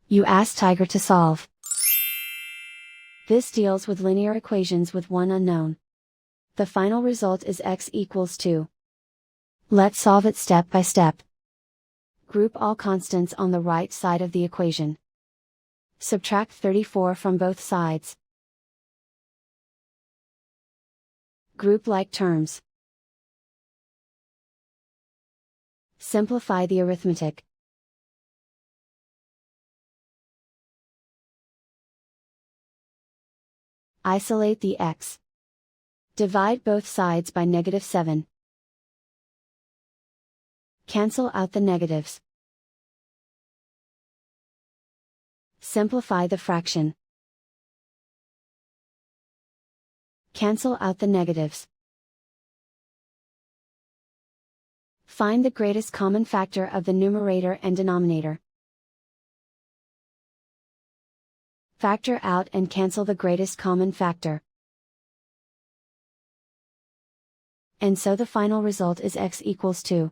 You ask Tiger to solve. This deals with linear equations with one unknown. The final result is x equals 2. Let's solve it step by step. Group all constants on the right side of the equation. Subtract 34 from both sides. Group like terms. Simplify the arithmetic. Isolate the x. Divide both sides by -7. Cancel out the negatives. Simplify the fraction. Cancel out the negatives. Find the greatest common factor of the numerator and denominator. Factor out and cancel the greatest common factor. And so the final result is x equals 2.